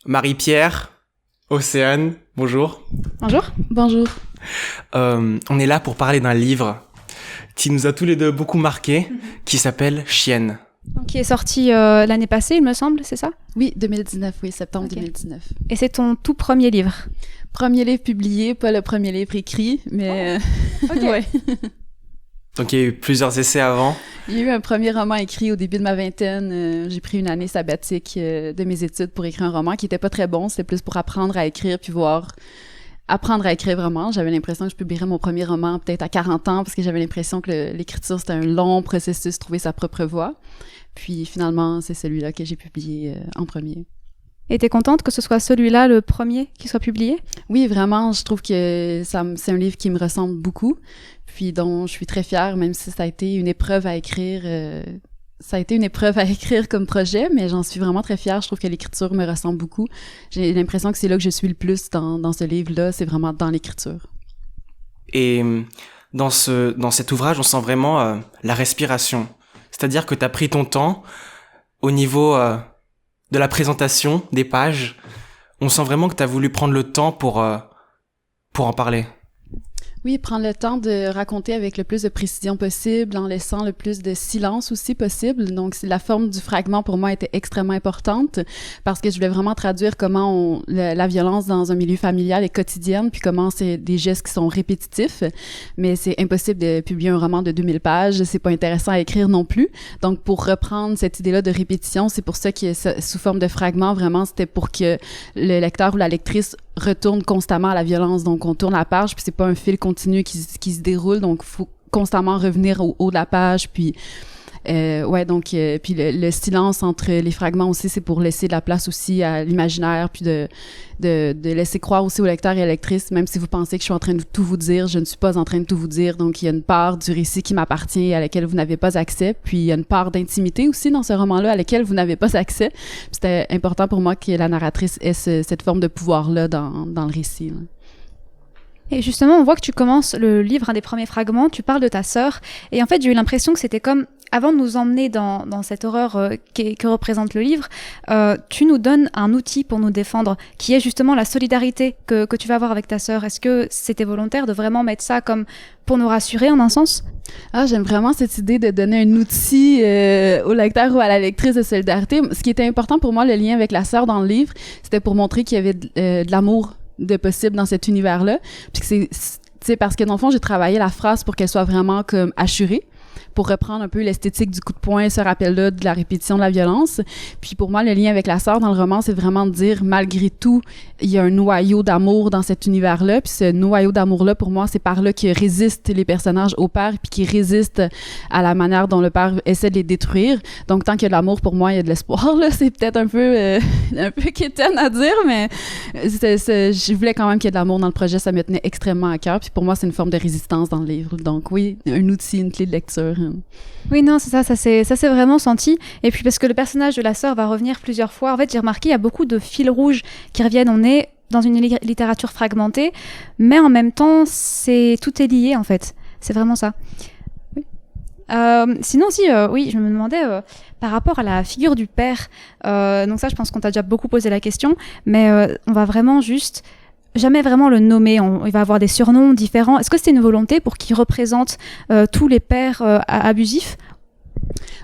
Marie-Pierre, Océane, bonjour. Bonjour. Bonjour. On est là pour parler d'un livre qui nous a tous les deux beaucoup marqués, qui s'appelle Chienne. Qui est sorti l'année passée, il me semble, c'est ça? Oui, 2019, oui, septembre 2019. Et c'est ton tout premier livre? Premier livre publié, pas le premier livre écrit, mais... Ok. Ouais. Donc il y a eu plusieurs essais avant. Il y a eu un premier roman écrit au début de ma vingtaine. J'ai pris une année sabbatique de mes études pour écrire un roman qui était pas très bon. C'était plus pour apprendre à écrire puis apprendre à écrire vraiment. J'avais l'impression que je publierais mon premier roman peut-être à 40 ans parce que j'avais l'impression que l'écriture, c'était un long processus, trouver sa propre voix. Puis finalement, c'est celui-là que j'ai publié en premier. Et t'es contente que ce soit celui-là le premier qui soit publié? Oui, vraiment. Je trouve que c'est un livre qui me ressemble beaucoup, puis dont je suis très fière, même si ça a été une épreuve à écrire. Ça a été une épreuve à écrire comme projet, mais j'en suis vraiment très fière. Je trouve que l'écriture me ressemble beaucoup. J'ai l'impression que c'est là que je suis le plus dans ce livre-là, c'est vraiment dans l'écriture. Et dans cet ouvrage, on sent vraiment la respiration. C'est-à-dire que t'as pris ton temps au niveau de la présentation des pages. On sent vraiment que t'as voulu prendre le temps pour en parler. Oui, prendre le temps de raconter avec le plus de précision possible, en laissant le plus de silence aussi possible. Donc, la forme du fragment, pour moi, était extrêmement importante parce que je voulais vraiment traduire comment la violence dans un milieu familial est quotidienne, puis comment c'est des gestes qui sont répétitifs. Mais c'est impossible de publier un roman de 2000 pages. C'est pas intéressant à écrire non plus. Donc, pour reprendre cette idée-là de répétition, c'est pour ça que sous forme de fragment, vraiment, c'était pour que le lecteur ou la lectrice retourne constamment à la violence. Donc, on tourne la page, puis c'est pas un fil continu qui se déroule. Donc, il faut constamment revenir au haut de la page. Puis, puis le silence entre les fragments aussi, c'est pour laisser de la place aussi à l'imaginaire, puis de laisser croire aussi aux lecteurs et à lectrices, même si vous pensez que je suis en train de tout vous dire, je ne suis pas en train de tout vous dire. Donc, il y a une part du récit qui m'appartient, à laquelle vous n'avez pas accès. Puis, il y a une part d'intimité aussi dans ce roman-là, à laquelle vous n'avez pas accès. Puis, c'était important pour moi que la narratrice ait cette forme de pouvoir-là dans le récit, là. Et justement, on voit que tu commences le livre, un des premiers fragments, tu parles de ta sœur. Et en fait, j'ai eu l'impression que c'était comme, avant de nous emmener dans cette horreur que représente le livre, tu nous donnes un outil pour nous défendre, qui est justement la solidarité que tu vas avoir avec ta sœur. Est-ce que c'était volontaire de vraiment mettre ça comme pour nous rassurer en un sens? Ah, j'aime vraiment cette idée de donner un outil au lecteur ou à la lectrice de solidarité. Ce qui était important pour moi, le lien avec la sœur dans le livre, c'était pour montrer qu'il y avait de l'amour de possible dans cet univers-là. Puis que c'est parce que dans le fond, j'ai travaillé la phrase pour qu'elle soit vraiment comme assurée, pour reprendre un peu l'esthétique du coup de poing, ce rappel-là de la répétition de la violence. Puis pour moi, le lien avec la sœur dans le roman, c'est vraiment de dire, malgré tout, il y a un noyau d'amour dans cet univers-là. Puis ce noyau d'amour-là, pour moi, c'est par là que résistent les personnages au père, puis qui résistent à la manière dont le père essaie de les détruire. Donc tant qu'il y a de l'amour, pour moi, il y a de l'espoir, là. C'est peut-être un peu quétaine à dire, mais je voulais quand même qu'il y ait de l'amour dans le projet. Ça me tenait extrêmement à cœur. Puis pour moi, c'est une forme de résistance dans le livre. Donc oui, un outil, une clé de lecture. Oui, non, c'est ça s'est vraiment senti. Et puis parce que le personnage de la sœur va revenir plusieurs fois. En fait, j'ai remarqué, il y a beaucoup de fils rouges qui reviennent. On est dans une littérature fragmentée, mais en même temps, tout est lié, en fait. C'est vraiment ça. Oui. Sinon aussi, oui, je me demandais par rapport à la figure du père. Donc ça, je pense qu'on t'a déjà beaucoup posé la question, mais on va vraiment juste jamais vraiment le nommer. Il va avoir des surnoms différents. Est-ce que c'était une volonté pour qu'il représente tous les pères abusifs?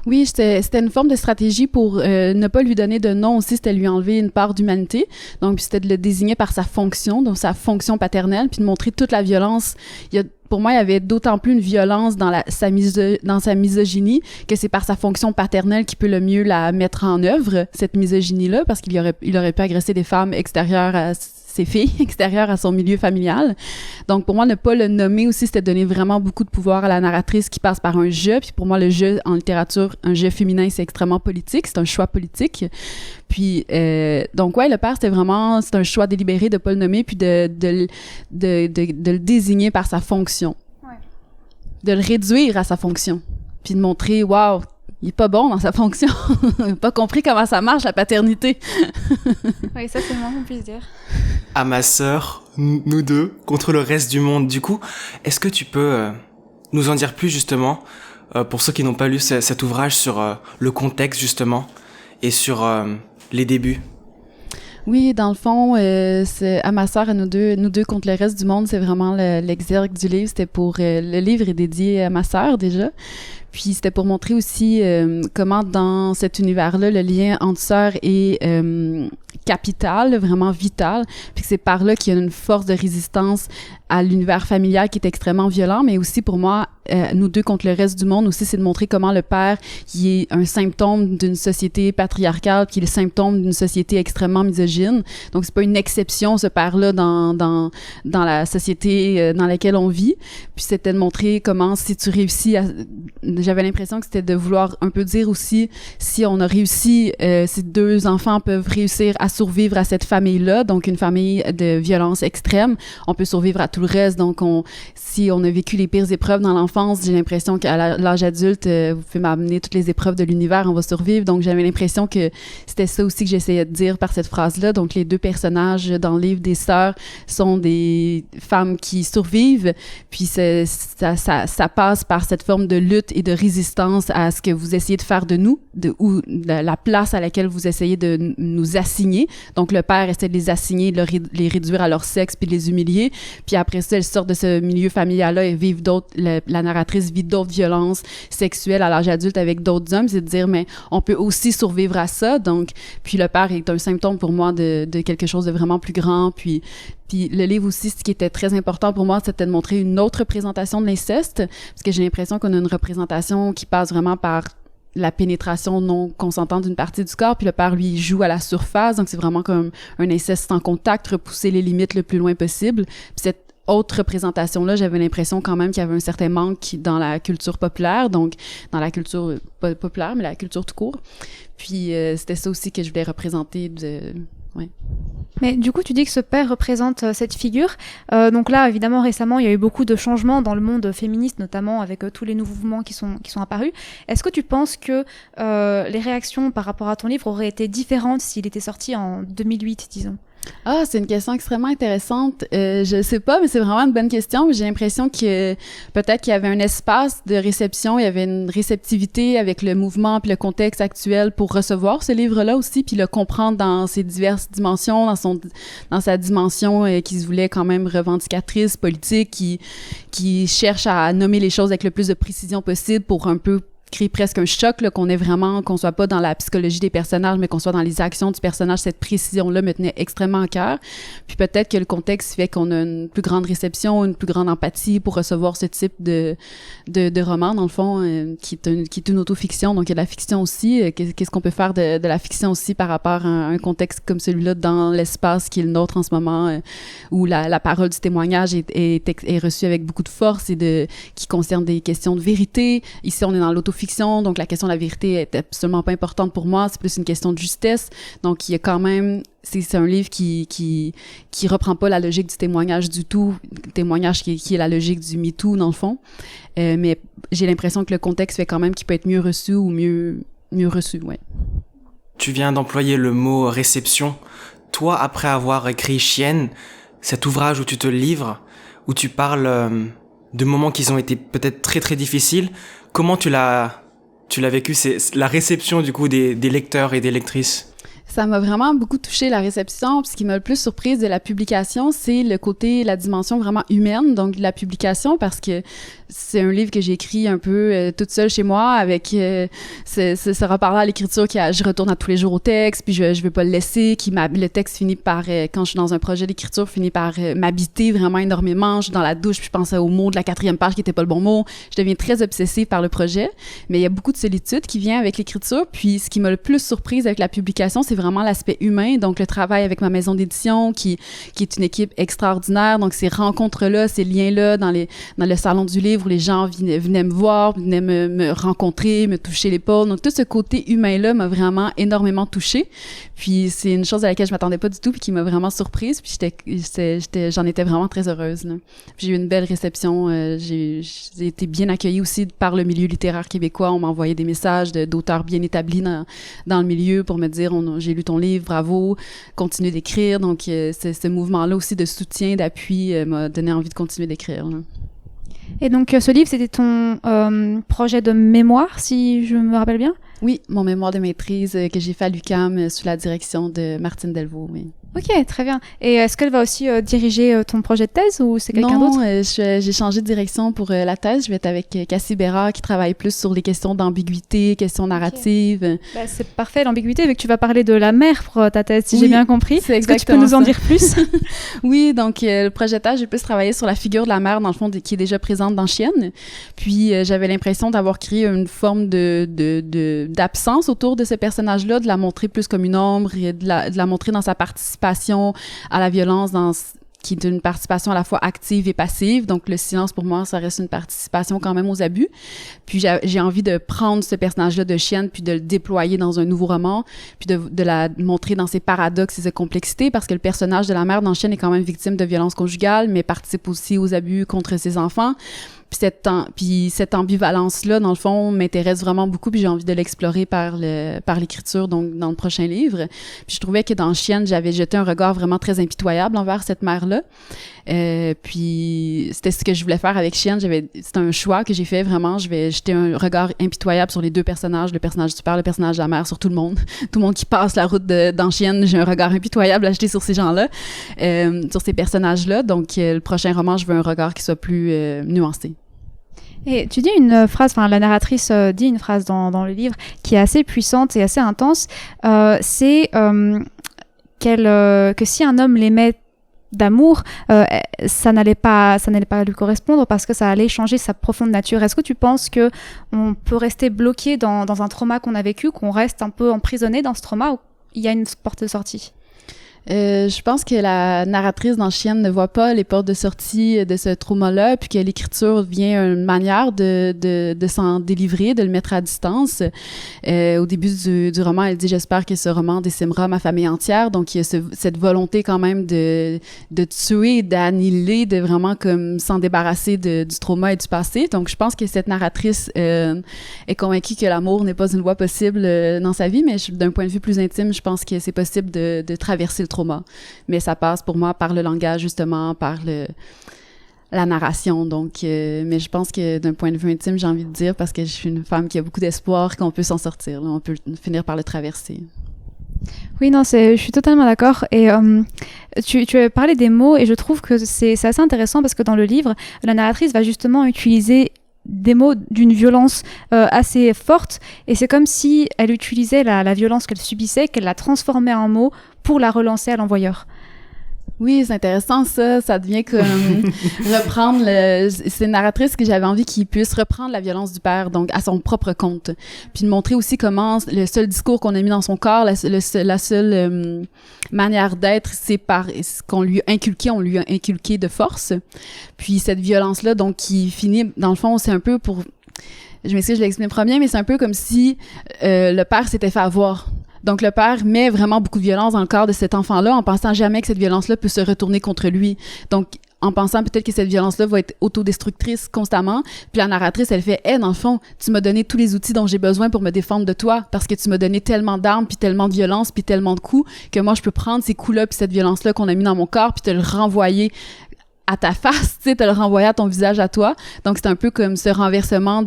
Oui, c'était une forme de stratégie pour ne pas lui donner de nom aussi, c'était lui enlever une part d'humanité. Donc, c'était de le désigner par sa fonction, donc sa fonction paternelle, puis de montrer toute la violence. Pour moi, il y avait d'autant plus une violence dans sa misogynie que c'est par sa fonction paternelle qu'il peut le mieux la mettre en œuvre, cette misogynie-là, parce qu'il aurait pu agresser des femmes extérieures à ses filles, extérieures à son milieu familial. Donc, pour moi, ne pas le nommer aussi, c'était donner vraiment beaucoup de pouvoir à la narratrice qui passe par un jeu. Puis pour moi, le jeu en littérature, un jeu féminin, c'est extrêmement politique. C'est un choix politique. Puis, donc, ouais, le père, c'est un choix délibéré de pas le nommer, puis de le désigner par sa fonction. Ouais. De le réduire à sa fonction. Puis de montrer, waouh, il est pas bon dans sa fonction. Il n'a pas compris comment ça marche, la paternité. Oui, ça, c'est le moins qu'on puisse dire. À ma sœur, nous deux, contre le reste du monde. Du coup, est-ce que tu peux nous en dire plus, justement, pour ceux qui n'ont pas lu cet ouvrage, sur le contexte, justement, et sur les débuts? Oui, dans le fond, c'est à ma sœur, à nous deux contre le reste du monde, c'est vraiment l'exergue du livre. C'était pour le livre est dédié à ma sœur déjà. Puis c'était pour montrer aussi comment dans cet univers-là, le lien entre sœurs est capital, vraiment vital. Puis que c'est par là qu'il y a une force de résistance à l'univers familial qui est extrêmement violent, mais aussi pour moi, nous deux contre le reste du monde aussi, c'est de montrer comment le père, qui est un symptôme d'une société patriarcale, qui est le symptôme d'une société extrêmement misogyne. Donc c'est pas une exception, ce père-là, dans la société dans laquelle on vit. Puis c'était de montrer comment si tu réussis à... J'avais l'impression que c'était de vouloir un peu dire aussi, si on a réussi, si deux enfants peuvent réussir à survivre à cette famille-là, donc une famille de violence extrême, on peut survivre à tout le reste. Donc si on a vécu les pires épreuves dans l'enfance, j'ai l'impression qu'à l'âge adulte, vous pouvez m'amener toutes les épreuves de l'univers, on va survivre. Donc j'avais l'impression que c'était ça aussi que j'essayais de dire par cette phrase-là. Donc les deux personnages dans le livre des sœurs sont des femmes qui survivent, puis ça passe par cette forme de lutte et de résistance à ce que vous essayez de faire de nous, ou la place à laquelle vous essayez de nous assigner. Donc le père essaie de les assigner, de les réduire à leur sexe puis de les humilier. Puis après ça, elle sort de ce milieu familial-là et vivent la narratrice vit d'autres violences sexuelles à l'âge adulte avec d'autres hommes. C'est de dire, mais on peut aussi survivre à ça. Donc, puis le père est un symptôme pour moi de quelque chose de vraiment plus grand. Puis le livre aussi, ce qui était très important pour moi, c'était de montrer une autre représentation de l'inceste, parce que j'ai l'impression qu'on a une représentation qui passe vraiment par la pénétration non consentante d'une partie du corps, puis le père, lui, joue à la surface, donc c'est vraiment comme un inceste sans contact, repousser les limites le plus loin possible. Puis cette autre représentation-là, j'avais l'impression quand même qu'il y avait un certain manque dans la culture populaire, donc dans la culture, pas populaire, mais la culture tout court. Puis c'était ça aussi que je voulais représenter ouais. Mais du coup, tu dis que ce père représente cette figure. Donc là, évidemment, récemment, il y a eu beaucoup de changements dans le monde féministe, notamment avec tous les nouveaux mouvements qui sont apparus. Est-ce que tu penses que les réactions par rapport à ton livre auraient été différentes s'il était sorti en 2008, disons ? Ah, c'est une question extrêmement intéressante. Je sais pas, mais c'est vraiment une bonne question. J'ai l'impression que peut-être qu'il y avait un espace de réception, il y avait une réceptivité avec le mouvement puis le contexte actuel pour recevoir ce livre-là aussi, puis le comprendre dans ses diverses dimensions, dans sa dimension qui se voulait quand même revendicatrice, politique, qui cherche à nommer les choses avec le plus de précision possible pour un peu créer presque un choc, là, qu'on soit pas dans la psychologie des personnages, mais qu'on soit dans les actions du personnage. Cette précision-là me tenait extrêmement à cœur. Puis peut-être que le contexte fait qu'on a une plus grande réception, une plus grande empathie pour recevoir ce type de roman, dans le fond, qui est une autofiction. Donc il y a de la fiction aussi. Qu'est-ce qu'on peut faire de la fiction aussi par rapport à un contexte comme celui-là dans l'espace qui est le nôtre en ce moment, où la parole du témoignage est reçue avec beaucoup de force et qui concerne des questions de vérité. Ici, on est dans l'autofiction, donc la question de la vérité est absolument pas importante pour moi, c'est plus une question de justesse. Donc il y a quand même, c'est un livre qui reprend pas la logique du témoignage du tout, témoignage qui est la logique du MeToo dans le fond, mais j'ai l'impression que le contexte fait quand même qu'il peut être mieux reçu ou mieux reçu, ouais. Tu viens d'employer le mot réception. Toi, après avoir écrit Chienne, cet ouvrage où tu te livres, où tu parles de moments qui ont été peut-être très très difficiles, comment tu l'as vécu, c'est la réception du coup des lecteurs et des lectrices? Ça m'a vraiment beaucoup touché la réception. Puis ce qui m'a le plus surprise de la publication, c'est le côté, la dimension vraiment humaine, donc de la publication, parce que c'est un livre que j'ai écrit un peu toute seule chez moi, avec ce rapport-là à l'écriture je retourne à tous les jours au texte, puis je veux pas le laisser, le texte finit par, quand je suis dans un projet d'écriture, finit par m'habiter vraiment énormément. Je suis dans la douche, puis je pense au mot de la 4e page qui était pas le bon mot. Je deviens très obsessive par le projet, mais il y a beaucoup de solitude qui vient avec l'écriture. Puis ce qui m'a le plus surprise avec la publication, c'est vraiment l'aspect humain, donc le travail avec ma maison d'édition qui est une équipe extraordinaire, donc ces rencontres-là, ces liens-là dans le salon du livre où les gens venaient me voir, venaient me rencontrer, me toucher l'épaule, donc tout ce côté humain-là m'a vraiment énormément touchée, puis c'est une chose à laquelle je m'attendais pas du tout puis qui m'a vraiment surprise, puis j'en étais vraiment très heureuse, là. Puis j'ai eu une belle réception, j'ai été bien accueillie aussi par le milieu littéraire québécois, on m'a envoyé des messages d'auteurs bien établis dans le milieu pour me dire j'ai lu ton livre, bravo, continue d'écrire. Donc, ce mouvement-là aussi de soutien, d'appui m'a donné envie de continuer d'écrire, là. Et donc, ce livre, c'était ton projet de mémoire, si je me rappelle bien? Oui, mon mémoire de maîtrise que j'ai fait à l'UQAM sous la direction de Martine Delvaux, oui. Ok, très bien. Et est-ce qu'elle va aussi diriger ton projet de thèse ou c'est quelqu'un d'autre? Non, j'ai changé de direction pour la thèse. Je vais être avec Cassie Bérard qui travaille plus sur les questions d'ambiguïté, questions narratives. Bah, c'est parfait, l'ambiguïté, vu que tu vas parler de la mer pour ta thèse, si Oui, j'ai bien compris. c'est Est-ce que tu peux nous en dire plus? Oui, donc le projet de thèse, j'ai plus travaillé sur la figure de la mère, dans le fond, qui est déjà présente dans Chienne. Puis j'avais l'impression d'avoir créé une forme d'absence autour de ce personnage-là, de la montrer plus comme une ombre et de la montrer dans sa participation à la violence, qui est une participation à la fois active et passive. Donc, le silence, pour moi, ça reste une participation quand même aux abus. Puis, j'ai envie de prendre ce personnage-là de Chienne, puis de le déployer dans un nouveau roman, puis de la montrer dans ses paradoxes et ses complexités, parce que le personnage de la mère dans Chienne est quand même victime de violences conjugales, mais participe aussi aux abus contre ses enfants. Puis cette ambivalence-là, dans le fond, m'intéresse vraiment beaucoup, puis j'ai envie de l'explorer par l'écriture, donc dans le prochain livre. Puis je trouvais que dans Chienne, j'avais jeté un regard vraiment très impitoyable envers cette mère-là. Puis c'était ce que je voulais faire avec Chienne. C'était un choix que j'ai fait vraiment. Je vais jeter un regard impitoyable sur les deux personnages, le personnage du père, le personnage de la mère, sur tout le monde. Tout le monde qui passe la route dans Chienne, j'ai un regard impitoyable à jeter sur ces gens-là, sur ces personnages-là. Donc le prochain roman, je veux un regard qui soit plus nuancé. Et tu dis une phrase, enfin la narratrice dit une phrase dans le livre qui est assez puissante et assez intense. C'est que si un homme l'aimait d'amour, ça n'allait pas lui correspondre parce que ça allait changer sa profonde nature. Est-ce que tu penses que on peut rester bloqué dans un trauma qu'on a vécu, qu'on reste un peu emprisonné dans ce trauma, ou il y a une porte de sortie? Je pense que la narratrice dans Chienne ne voit pas les portes de sortie de ce trauma-là, puis que l'écriture vient une manière de s'en délivrer, de le mettre à distance. Au début du roman, elle dit « J'espère que ce roman décimera ma famille entière ». Donc, il y a cette volonté quand même de tuer, d'annihiler, de vraiment comme s'en débarrasser du trauma et du passé. Donc, je pense que cette narratrice est convaincue que l'amour n'est pas une voie possible dans sa vie, mais d'un point de vue plus intime, je pense que c'est possible de traverser le trauma. Mais ça passe pour moi par le langage, justement, par la narration. Donc, mais je pense que d'un point de vue intime, j'ai envie de dire, parce que je suis une femme qui a beaucoup d'espoir, qu'on peut s'en sortir. Là, on peut finir par le traverser. Oui, non, je suis totalement d'accord. Et tu as parlé des mots, et je trouve que c'est assez intéressant parce que dans le livre, la narratrice va justement utiliser des mots d'une violence assez forte, et c'est comme si elle utilisait la violence qu'elle subissait, qu'elle la transformait en mots pour la relancer à l'envoyeur. Oui, c'est intéressant ça. Ça devient comme reprendre c'est une narratrice que j'avais envie qu'il puisse reprendre la violence du père, donc à son propre compte, puis de montrer aussi comment le seul discours qu'on a mis dans son corps, la seule manière d'être, c'est par ce qu'on lui a inculqué, on lui a inculqué de force. Puis cette violence-là, donc qui finit, dans le fond, c'est un peu pour, je m'excuse, je l'explique bien, mais c'est un peu comme si le père s'était fait avoir. Donc, le père met vraiment beaucoup de violence dans le corps de cet enfant-là en pensant jamais que cette violence-là peut se retourner contre lui. Donc, en pensant peut-être que cette violence-là va être autodestructrice constamment. Puis la narratrice, elle fait « Hey, dans le fond, tu m'as donné tous les outils dont j'ai besoin pour me défendre de toi parce que tu m'as donné tellement d'armes, puis tellement de violence, puis tellement de coups que moi, je peux prendre ces coups-là puis cette violence-là qu'on a mis dans mon corps puis te le renvoyer à ta face, tu sais, te le renvoyer à ton visage à toi. » Donc, c'est un peu comme ce renversement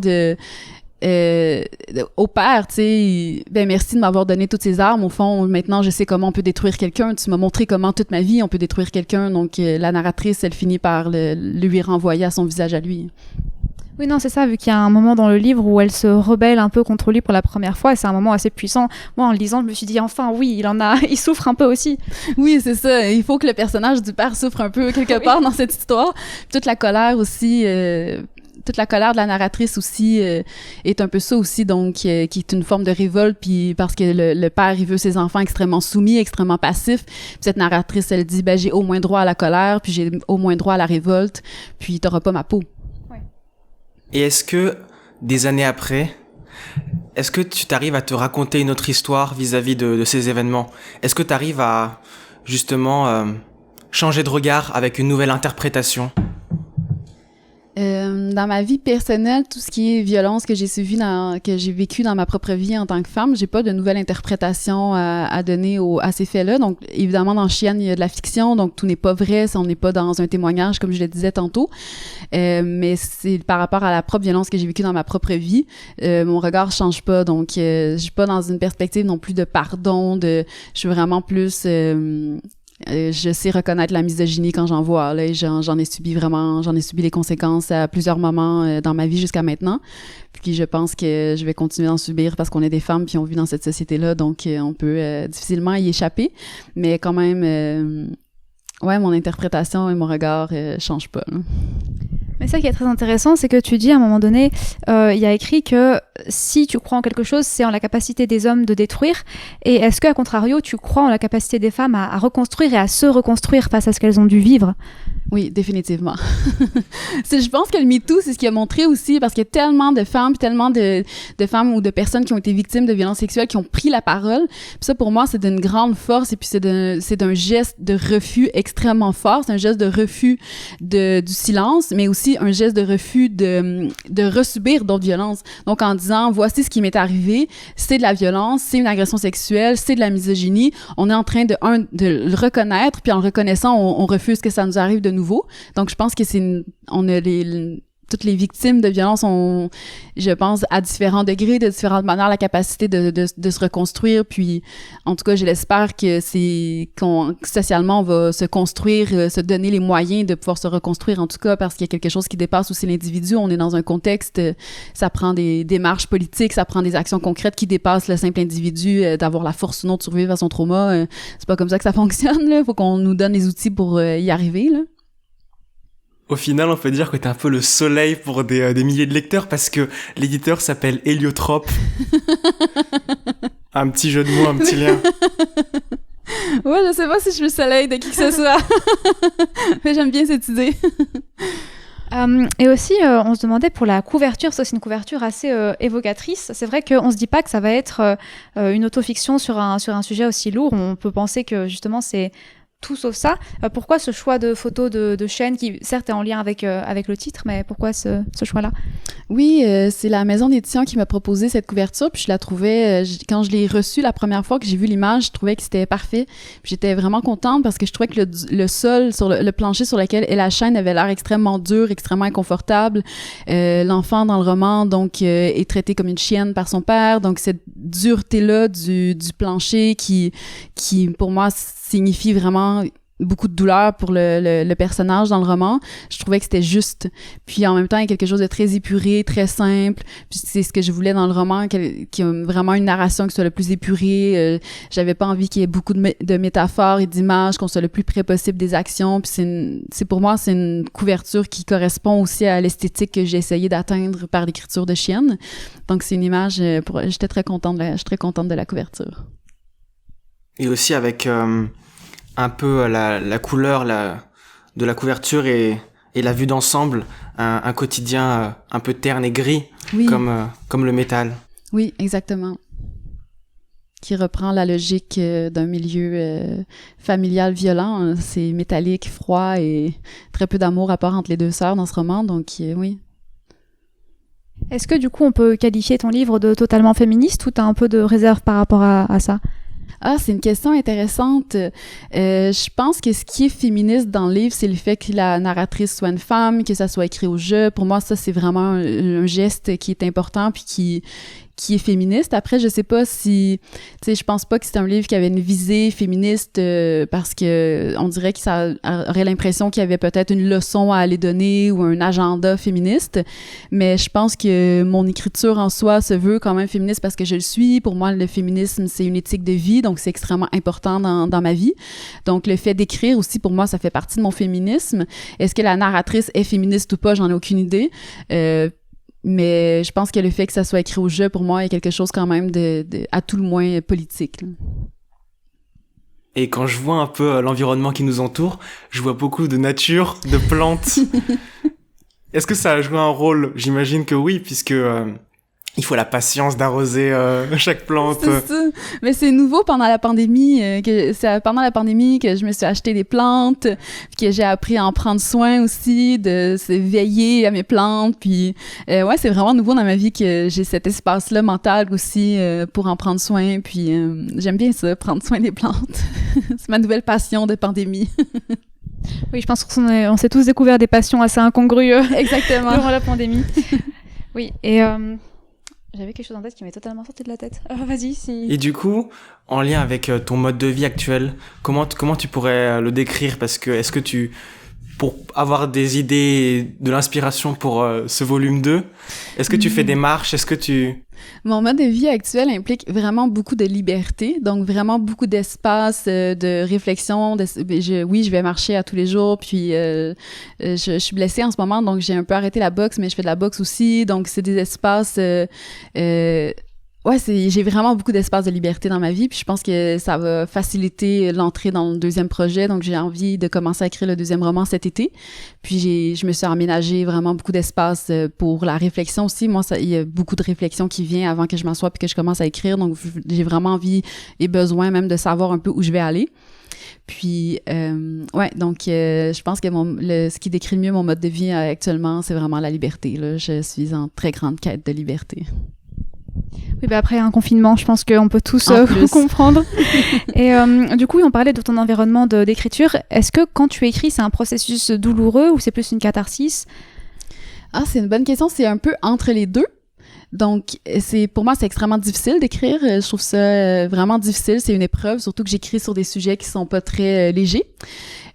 au père, tu sais, ben merci de m'avoir donné toutes ces armes. Au fond, maintenant, je sais comment on peut détruire quelqu'un. Tu m'as montré comment toute ma vie, on peut détruire quelqu'un. Donc, la narratrice, elle finit par lui renvoyer à son visage à lui. Oui, non, c'est ça, vu qu'il y a un moment dans le livre où elle se rebelle un peu contre lui pour la première fois, et c'est un moment assez puissant. Moi, en le lisant, je me suis dit, enfin, oui, il souffre un peu aussi. Oui, c'est ça. Il faut que le personnage du père souffre un peu quelque part dans cette histoire. Toute la colère aussi... toute la colère de la narratrice aussi est un peu ça aussi, donc qui est une forme de révolte, puis parce que le père, il veut ses enfants extrêmement soumis, extrêmement passifs. Puis cette narratrice, elle dit, ben j'ai au moins droit à la colère, puis j'ai au moins droit à la révolte, puis t'auras pas ma peau. Ouais. Et est-ce que, des années après, est-ce que tu t'arrives à te raconter une autre histoire vis-à-vis de ces événements? Est-ce que tu arrives à, justement, changer de regard avec une nouvelle interprétation? Dans ma vie personnelle, tout ce qui est violence que j'ai vécu dans ma propre vie en tant que femme, j'ai pas de nouvelle interprétation à donner à ces faits-là. Donc, évidemment, dans Chienne, il y a de la fiction, donc tout n'est pas vrai, on n'est pas dans un témoignage, comme je le disais tantôt. Mais c'est par rapport à la propre violence que j'ai vécue dans ma propre vie. Mon regard change pas, donc je suis pas dans une perspective non plus de pardon, je suis vraiment plus... je sais reconnaître la misogynie quand j'en vois, là, et j'en ai subi les conséquences à plusieurs moments dans ma vie jusqu'à maintenant. Puis je pense que je vais continuer d'en subir parce qu'on est des femmes puis on vit dans cette société-là, donc on peut difficilement y échapper. Mais quand même, ouais, mon interprétation et mon regard changent pas, là. Mais ça qui est très intéressant, c'est que tu dis à un moment donné, il y a écrit que si tu crois en quelque chose, c'est en la capacité des hommes de détruire. Et est-ce qu'à contrario, tu crois en la capacité des femmes à reconstruire et à se reconstruire face à ce qu'elles ont dû vivre? Oui, définitivement. Je pense que le MeToo, c'est ce qui a montré aussi, parce qu'il y a tellement de femmes, puis tellement de femmes ou de personnes qui ont été victimes de violences sexuelles, qui ont pris la parole. Puis ça, pour moi, c'est d'une grande force, et puis c'est d'un geste de refus extrêmement fort. C'est un geste de refus du silence, mais aussi un geste de refus de resubir d'autres violences. Donc, en disant, voici ce qui m'est arrivé, c'est de la violence, c'est une agression sexuelle, c'est de la misogynie. On est en train de le reconnaître, puis en le reconnaissant, on refuse que ça nous arrive de nouveau. Donc, je pense que toutes les victimes de violences ont, je pense, à différents degrés, de différentes manières, la capacité de se reconstruire. Puis, en tout cas, je l'espère que socialement, on va se construire, se donner les moyens de pouvoir se reconstruire, en tout cas, parce qu'il y a quelque chose qui dépasse aussi l'individu. On est dans un contexte, ça prend des démarches politiques, ça prend des actions concrètes qui dépassent le simple individu, d'avoir la force ou non de survivre à son trauma. C'est pas comme ça que ça fonctionne, là. Faut qu'on nous donne les outils pour y arriver, là. Au final, on peut dire que t'es un peu le soleil pour des milliers de lecteurs parce que l'éditeur s'appelle Héliotrope. Un petit jeu de mots, un petit lien. Ouais, je sais pas si je suis le soleil de qui que ce soit. Mais j'aime bien cette idée. Et aussi, on se demandait pour la couverture, ça c'est une couverture assez évocatrice. C'est vrai qu'on se dit pas que ça va être une autofiction sur un sujet aussi lourd. On peut penser que justement c'est tout sauf ça. Pourquoi ce choix de photos de chaîne qui, certes, est en lien avec le titre, mais pourquoi ce choix-là? Oui, c'est la maison d'édition qui m'a proposé cette couverture, puis je la trouvais, quand je l'ai reçue la première fois que j'ai vu l'image, je trouvais que c'était parfait. Puis j'étais vraiment contente parce que je trouvais que le sol, sur le plancher sur lequel est la chaîne avait l'air extrêmement dur, extrêmement inconfortable. L'enfant dans le roman, donc, est traité comme une chienne par son père, donc cette dureté-là du plancher qui, pour moi, signifie vraiment beaucoup de douleur pour le personnage dans le roman. Je trouvais que c'était juste. Puis en même temps, il y a quelque chose de très épuré, très simple. Puis c'est ce que je voulais dans le roman, qu'il y ait vraiment une narration qui soit le plus épurée. J'avais pas envie qu'il y ait beaucoup de métaphores et d'images, qu'on soit le plus près possible des actions. Puis pour moi, c'est une couverture qui correspond aussi à l'esthétique que j'ai essayé d'atteindre par l'écriture de Chienne. Donc c'est une image, j'étais très contente je suis très contente de la couverture. Et aussi avec un peu la couleur de la couverture et la vue d'ensemble, un quotidien un peu terne et gris, oui. Comme le métal. Oui, exactement. Qui reprend la logique d'un milieu familial violent. C'est métallique, froid et très peu d'amour à part entre les deux sœurs dans ce roman, donc oui. Est-ce que du coup on peut qualifier ton livre de totalement féministe ou t'as un peu de réserve par rapport à ça? Ah, c'est une question intéressante. Je pense que ce qui est féministe dans le livre, c'est le fait que la narratrice soit une femme, que ça soit écrit au jeu. Pour moi, ça, c'est vraiment un geste qui est important puis qui est féministe. Après, je sais pas si, tu sais, je pense pas que c'est un livre qui avait une visée féministe parce que on dirait que ça aurait l'impression qu'il y avait peut-être une leçon à aller donner ou un agenda féministe. Mais je pense que mon écriture en soi se veut quand même féministe parce que je le suis. Pour moi, le féminisme, c'est une éthique de vie, donc c'est extrêmement important dans ma vie. Donc, le fait d'écrire aussi, pour moi, ça fait partie de mon féminisme. Est-ce que la narratrice est féministe ou pas? J'en ai aucune idée. Mais je pense que le fait que ça soit écrit au jeu, pour moi, est quelque chose quand même de à tout le moins politique, là. Et quand je vois un peu l'environnement qui nous entoure, je vois beaucoup de nature, de plantes. Est-ce que ça a joué un rôle? J'imagine que oui, puisque il faut la patience d'arroser chaque plante. C'est ça. Mais c'est nouveau pendant la pandémie, c'est pendant la pandémie que je me suis acheté des plantes, puis que j'ai appris à en prendre soin aussi, de se veiller à mes plantes, puis ouais, c'est vraiment nouveau dans ma vie que j'ai cet espace-là mental aussi pour en prendre soin, puis j'aime bien ça, prendre soin des plantes. C'est ma nouvelle passion de pandémie. Oui, je pense qu'on s'est tous découvert des passions assez incongrues. Exactement. Durant la pandémie. Oui, et J'avais quelque chose en tête qui m'est totalement sorti de la tête. Vas-y, si... Et du coup, en lien avec ton mode de vie actuel, comment tu pourrais le décrire? Parce que est-ce que pour avoir des idées, de l'inspiration pour ce volume 2, est-ce que tu fais des marches? Est-ce que tu... Mon mode de vie actuel implique vraiment beaucoup de liberté, donc vraiment beaucoup d'espace de réflexion. Oui, je vais marcher à tous les jours, puis je suis blessée en ce moment, donc j'ai un peu arrêté la boxe, mais je fais de la boxe aussi, donc c'est des espaces... j'ai vraiment beaucoup d'espace de liberté dans ma vie, puis je pense que ça va faciliter l'entrée dans le deuxième projet, donc j'ai envie de commencer à écrire le deuxième roman cet été. Puis je me suis aménagé vraiment beaucoup d'espace pour la réflexion aussi. Moi, il y a beaucoup de réflexion qui vient avant que je m'assoie puis que je commence à écrire, donc j'ai vraiment envie et besoin même de savoir un peu où je vais aller. Puis, je pense que ce qui décrit le mieux mon mode de vie actuellement, c'est vraiment la liberté, là. Je suis en très grande quête de liberté. Oui, après un confinement, je pense qu'on peut tous comprendre. Et du coup, on parlait de ton environnement d'écriture. Est-ce que quand tu écris, c'est un processus douloureux ou c'est plus une catharsis? Ah, c'est une bonne question. C'est un peu entre les deux. Donc, pour moi, c'est extrêmement difficile d'écrire. Je trouve ça vraiment difficile. C'est une épreuve, surtout que j'écris sur des sujets qui sont pas très légers.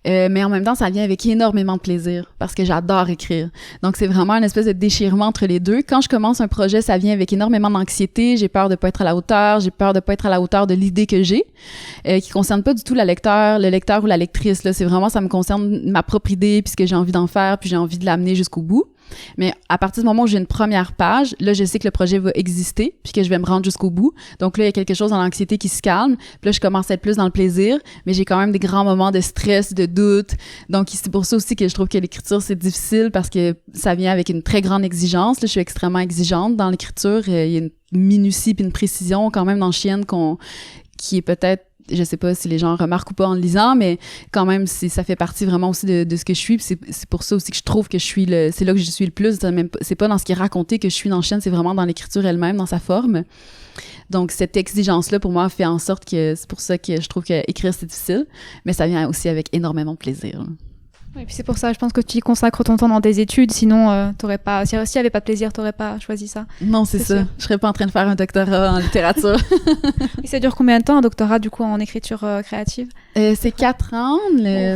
Mais en même temps, ça vient avec énormément de plaisir parce que j'adore écrire. Donc, c'est vraiment une espèce de déchirement entre les deux. Quand je commence un projet, ça vient avec énormément d'anxiété. J'ai peur de pas être à la hauteur. J'ai peur de pas être à la hauteur de l'idée que j'ai, qui concerne pas du tout le lecteur ou la lectrice. Là, c'est vraiment, ça me concerne ma propre idée puis ce que j'ai envie d'en faire puis j'ai envie de l'amener jusqu'au bout. Mais à partir du moment où j'ai une première page, là, je sais que le projet va exister puis que je vais me rendre jusqu'au bout. Donc là, il y a quelque chose dans l'anxiété qui se calme. Puis là, je commence à être plus dans le plaisir, mais j'ai quand même des grands moments de stress, de doute. Donc, c'est pour ça aussi que je trouve que l'écriture, c'est difficile parce que ça vient avec une très grande exigence. Là, je suis extrêmement exigeante dans l'écriture. Il y a une minutie puis une précision quand même dans Chienne qui est peut-être, je sais pas si les gens remarquent ou pas en le lisant, mais quand même, ça fait partie vraiment aussi de ce que je suis. C'est pour ça aussi que je trouve que c'est là que je suis le plus. C'est pas dans ce qui est raconté que je suis dans Chienne, c'est vraiment dans l'écriture elle-même, dans sa forme. Donc, cette exigence-là, pour moi, fait en sorte que c'est pour ça que je trouve que écrire, c'est difficile, mais ça vient aussi avec énormément de plaisir. Et puis c'est pour ça, je pense que tu y consacres ton temps dans tes études, sinon t'aurais pas, s'il n'y avait pas de plaisir, t'aurais pas choisi ça. Non, c'est ça. Je serais pas en train de faire un doctorat en littérature. Et ça dure combien de temps un doctorat du coup en écriture créative? C'est 4 ans,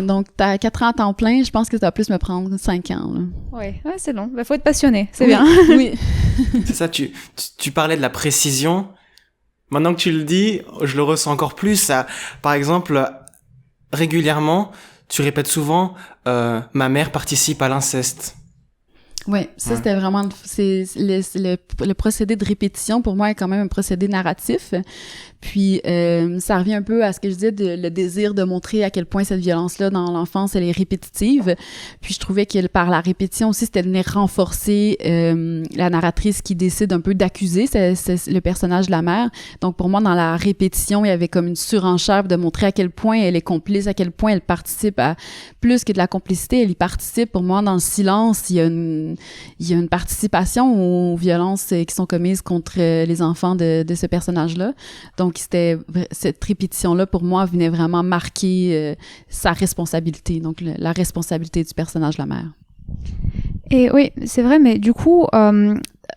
donc t'as 4 ans à temps plein, je pense que ça va plus me prendre 5 ans. Ouais, c'est long. Faut être passionné, c'est bien. Oui. C'est ça, tu parlais de la précision. Maintenant que tu le dis, je le ressens encore plus. Ça, par exemple, régulièrement, tu répètes souvent ma mère participe à l'inceste. Ouais, ça c'était vraiment le procédé de répétition pour moi est quand même un procédé narratif. Puis ça revient un peu à ce que je disais le désir de montrer à quel point cette violence-là dans l'enfance elle est répétitive. Puis je trouvais que par la répétition aussi c'était de venir renforcer la narratrice qui décide un peu d'accuser c'est le personnage de la mère. Donc pour moi dans la répétition il y avait comme une surenchère de montrer à quel point elle est complice, à quel point elle participe à plus que de la complicité, elle y participe. Pour moi dans le silence il y a une participation aux violences qui sont commises contre les enfants de ce personnage-là. Donc, cette répétition-là, pour moi, venait vraiment marquer sa responsabilité, donc la responsabilité du personnage de la mère. Et oui, c'est vrai, mais du coup,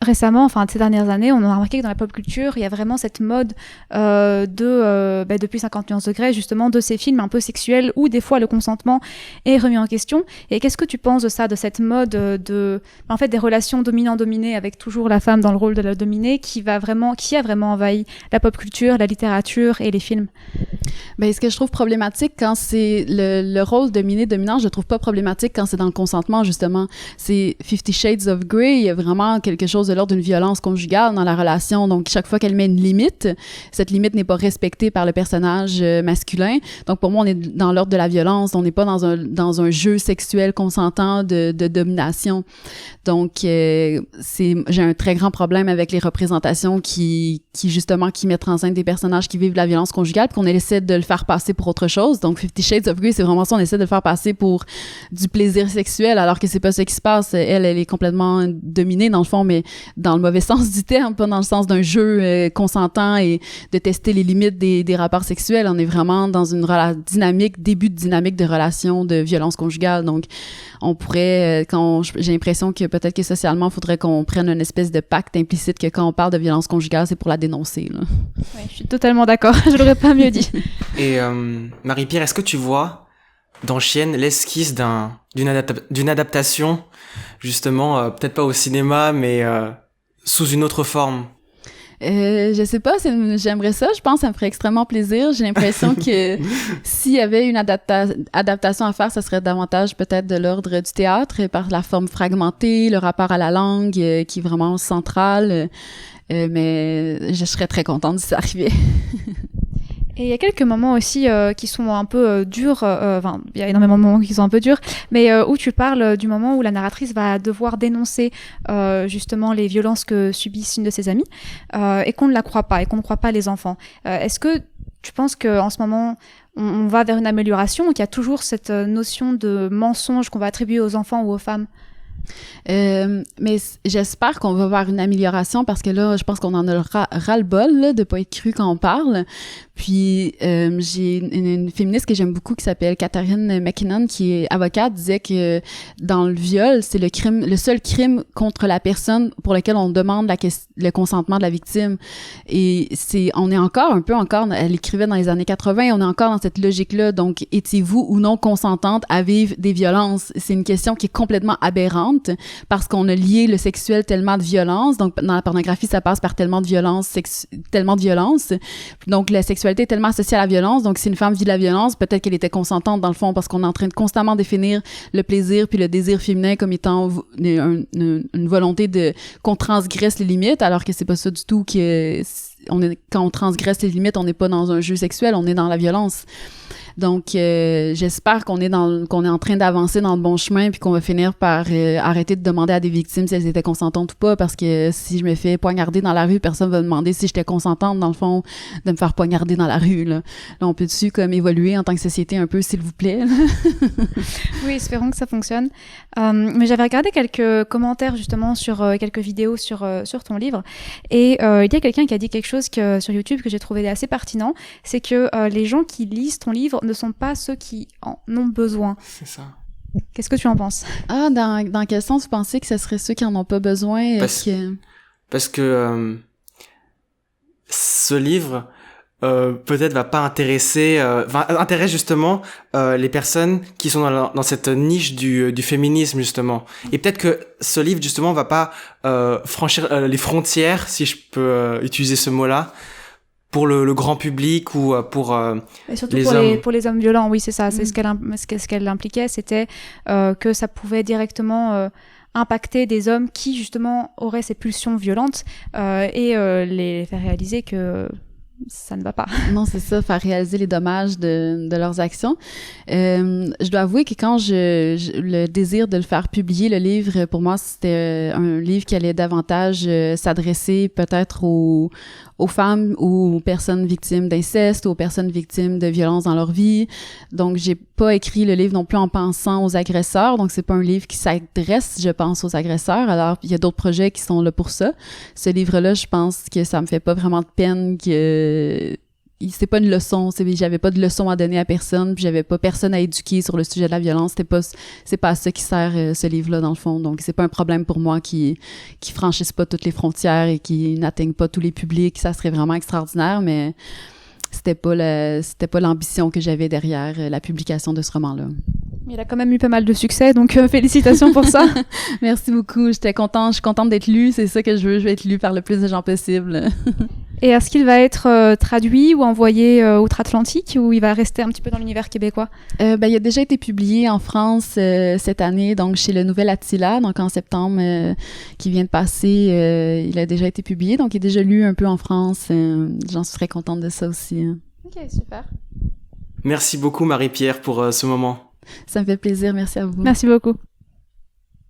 récemment, enfin ces dernières années, on a remarqué que dans la pop culture, il y a vraiment cette mode depuis 50 nuances degrés, justement, de ces films un peu sexuels où des fois le consentement est remis en question. Et qu'est-ce que tu penses de ça, de cette mode des relations dominant-dominé avec toujours la femme dans le rôle de la dominée qui a vraiment envahi la pop culture, la littérature et les films? Ben, ce que je trouve problématique quand c'est le rôle dominé-dominant, je le trouve pas problématique quand c'est dans le consentement, justement. C'est 50 Shades of Grey, il y a vraiment quelque chose de l'ordre d'une violence conjugale dans la relation. Donc, chaque fois qu'elle met une limite, cette limite n'est pas respectée par le personnage masculin. Donc, pour moi, on est dans l'ordre de la violence. On n'est pas dans un jeu sexuel consentant de domination. Donc, j'ai un très grand problème avec les représentations qui mettent en scène des personnages qui vivent de la violence conjugale puis qu'on essaie de le faire passer pour autre chose. Donc, 50 Shades of Grey, c'est vraiment ça. On essaie de le faire passer pour du plaisir sexuel alors que c'est pas ça qui se passe. Elle est complètement dominée dans le fond, mais dans le mauvais sens du terme, pas dans le sens d'un jeu consentant et de tester les limites des rapports sexuels. On est vraiment dans une début de dynamique de relation de violence conjugale. Donc, on pourrait, j'ai l'impression que peut-être que socialement, il faudrait qu'on prenne une espèce de pacte implicite que quand on parle de violence conjugale, c'est pour la dénoncer, là. Oui, je suis totalement d'accord. Je l'aurais pas mieux dit. Et Marie-Pierre, est-ce que tu vois dans Chienne l'esquisse d'une adaptation, justement, peut-être pas au cinéma, mais sous une autre forme? Je sais pas, j'aimerais ça, je pense que ça me ferait extrêmement plaisir. J'ai l'impression que s'il y avait une adaptation à faire, ça serait davantage peut-être de l'ordre du théâtre, par la forme fragmentée, le rapport à la langue qui est vraiment central. Mais je serais très contente si ça arrivait. Et il y a quelques moments aussi qui sont un peu durs, enfin, il y a énormément de moments qui sont un peu durs, mais où tu parles du moment où la narratrice va devoir dénoncer justement les violences que subissent une de ses amies, et qu'on ne la croit pas, et qu'on ne croit pas les enfants. Est-ce que tu penses qu'en ce moment, on va vers une amélioration, ou qu'il y a toujours cette notion de mensonge qu'on va attribuer aux enfants ou aux femmes? Mais j'espère qu'on va voir une amélioration parce que là, je pense qu'on en a ras-le-bol là, de pas être cru quand on parle. Puis j'ai une féministe que j'aime beaucoup qui s'appelle Catherine McKinnon, qui est avocate, disait que dans le viol, c'est le seul crime contre la personne pour lequel on demande le consentement de la victime. Et on est encore, elle écrivait dans les années 80, on est encore dans cette logique-là. Donc, étiez-vous ou non consentante à vivre des violences? C'est une question qui est complètement aberrante parce qu'on a lié le sexuel tellement de violence. Donc, dans la pornographie, ça passe par tellement de violence. Donc, la sexualité est tellement associée à la violence. Donc, si une femme vit de la violence, peut-être qu'elle était consentante dans le fond parce qu'on est en train de constamment définir le plaisir puis le désir féminin comme étant une volonté qu'on transgresse les limites, alors que c'est pas ça du tout quand on transgresse les limites, on n'est pas dans un jeu sexuel, on est dans la violence. Donc, j'espère qu'on est en train d'avancer dans le bon chemin puis qu'on va finir par arrêter de demander à des victimes si elles étaient consentantes ou pas, parce que si je me fais poignarder dans la rue, personne va me demander si j'étais consentante, dans le fond, de me faire poignarder dans la rue, là. Là, on peut-tu comme évoluer en tant que société un peu, s'il vous plaît? Oui, espérons que ça fonctionne. Mais j'avais regardé quelques commentaires justement sur quelques vidéos sur ton livre, et il y a quelqu'un qui a dit quelque chose sur YouTube que j'ai trouvé assez pertinent, c'est que les gens qui lisent ton livre ne sont pas ceux qui en ont besoin. C'est ça. Qu'est-ce que tu en penses? Ah, dans quel sens vous pensez que ce serait ceux qui en ont pas besoin? Parce que ce livre peut-être va pas intéresser, intéresse justement les personnes qui sont dans cette niche du féminisme justement. Et peut-être que ce livre justement va pas franchir les frontières, si je peux utiliser ce mot-là, pour le grand public ou pour et surtout les hommes. pour les hommes violents, oui, c'est ça. C'est ce qu'elle impliquait, c'était que ça pouvait directement impacter des hommes qui justement auraient ces pulsions violentes et les faire réaliser que ça ne va pas. Non, c'est ça, faire réaliser les dommages de leurs actions. Je dois avouer que quand le désir de le faire publier, le livre, pour moi, c'était un livre qui allait davantage s'adresser peut-être aux femmes ou aux personnes victimes d'inceste, aux personnes victimes de violences dans leur vie. Donc, j'ai pas écrit le livre non plus en pensant aux agresseurs. Donc, c'est pas un livre qui s'adresse, je pense, aux agresseurs. Alors, il y a d'autres projets qui sont là pour ça. Ce livre-là, je pense que ça me fait pas vraiment de peine que c'est pas une leçon, j'avais pas de leçon à donner à personne, puis j'avais pas personne à éduquer sur le sujet de la violence, c'est pas à ça qui sert ce livre-là dans le fond. Donc c'est pas un problème pour moi qui franchisse pas toutes les frontières et qui n'atteigne pas tous les publics, ça serait vraiment extraordinaire, mais c'était pas l'ambition que j'avais derrière la publication de ce roman-là. Il a quand même eu pas mal de succès, donc félicitations pour ça. Merci beaucoup, je suis contente d'être lue, c'est ça que je veux être lue par le plus de gens possible. Et est-ce qu'il va être traduit ou envoyé outre-Atlantique, ou il va rester un petit peu dans l'univers québécois? Il a déjà été publié en France cette année, donc chez le Nouvel Attila, donc en septembre qui vient de passer, il a déjà été publié, donc il est déjà lu un peu en France. J'en suis très contente de ça aussi. Hein. Ok, super. Merci beaucoup Marie-Pierre pour ce moment. Ça me fait plaisir, merci à vous. Merci beaucoup.